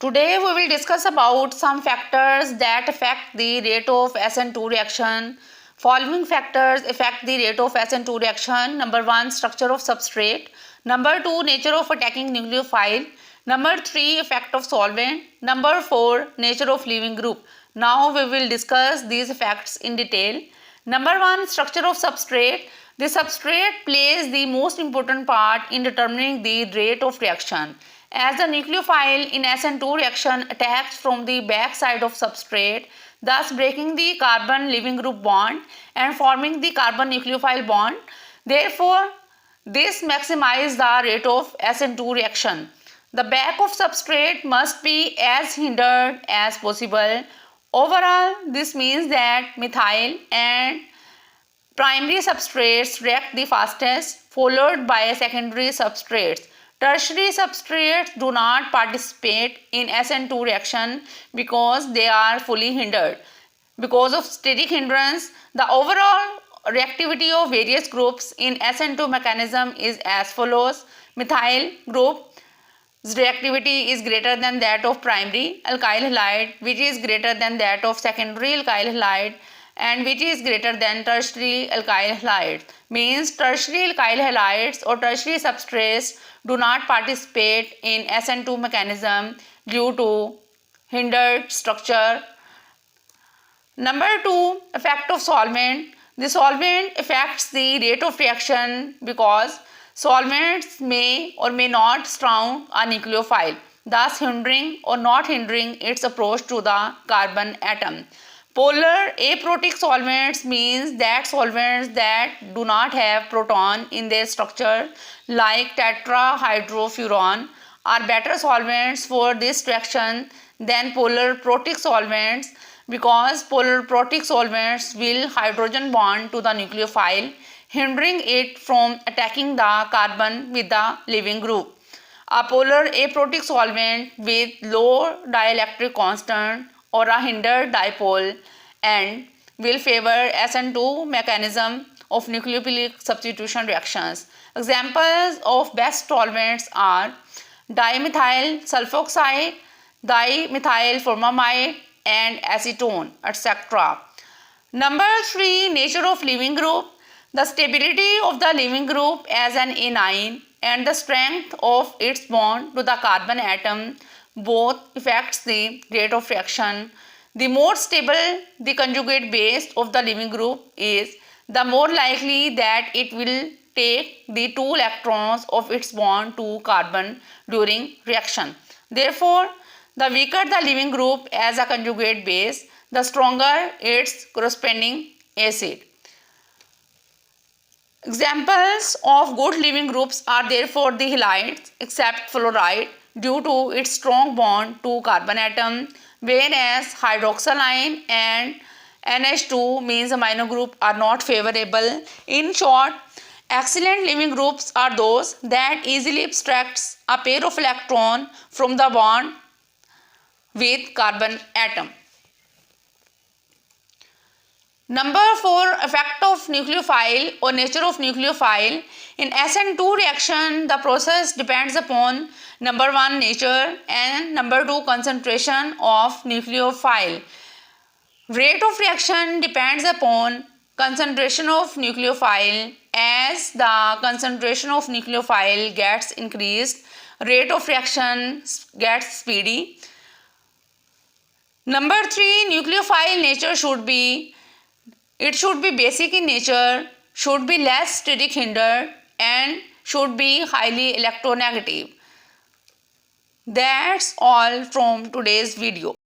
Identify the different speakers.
Speaker 1: Today we will discuss about some factors that affect the rate of SN2 reaction. Following factors affect the rate of SN2 reaction. Number 1, structure of substrate. Number 2, nature of attacking nucleophile. Number 3, effect of solvent. Number 4, nature of leaving group. Now we will discuss these effects in detail. Number 1, structure of substrate. The substrate plays the most important part in determining the rate of reaction. As the nucleophile in SN2 reaction attacks from the back side of substrate, thus breaking the carbon leaving group bond and forming the carbon nucleophile bond. Therefore, this maximizes the rate of SN2 reaction. The back of substrate must be as hindered as possible. Overall, this means that methyl and primary substrates react the fastest, followed by secondary substrates. Tertiary substrates do not participate in SN2 reaction because they are fully hindered. Because of steric hindrance, the overall reactivity of various groups in SN2 mechanism is as follows. Methyl group's reactivity is greater than that of primary alkyl halide, which is greater than that of secondary alkyl halide, and which is greater than tertiary alkyl halides. Means tertiary alkyl halides or tertiary substrates do not participate in SN2 mechanism due to hindered structure. Number 2, effect of solvent. The solvent affects the rate of reaction because solvents may or may not surround a nucleophile, thus hindering or not hindering its approach to the carbon atom. Polar aprotic solvents means that solvents that do not have proton in their structure, like tetrahydrofuran, are better solvents for this reaction than polar protic solvents, because polar protic solvents will hydrogen bond to the nucleophile, hindering it from attacking the carbon with the leaving group. A polar aprotic solvent with low dielectric constant or a hindered dipole and will favor SN2 mechanism of nucleophilic substitution reactions. Examples of best solvents are dimethyl sulfoxide, dimethyl formamide, and acetone, etc. Number 3, nature of leaving group. The stability of the leaving group as an anion and the strength of its bond to the carbon atom both affects the rate of reaction. The more stable the conjugate base of the leaving group is, the more likely that it will take the 2 electrons of its bond to carbon during reaction. Therefore, the weaker the leaving group as a conjugate base, the stronger its corresponding acid. Examples of good leaving groups are therefore the halides, except fluoride due to its strong bond to carbon atom, whereas hydroxyline and NH2 means amino group are not favorable. In short, excellent leaving groups are those that easily abstracts a pair of electrons from the bond with carbon atom. Number 4, effect of nucleophile or nature of nucleophile. In SN2 reaction, the process depends upon number 1, nature, and number 2, concentration of nucleophile. Rate of reaction depends upon concentration of nucleophile. As the concentration of nucleophile gets increased, rate of reaction gets speedy. Number 3, nucleophile nature should be basic in nature, should be less steric hindered, and should be highly electronegative. That's all from today's video.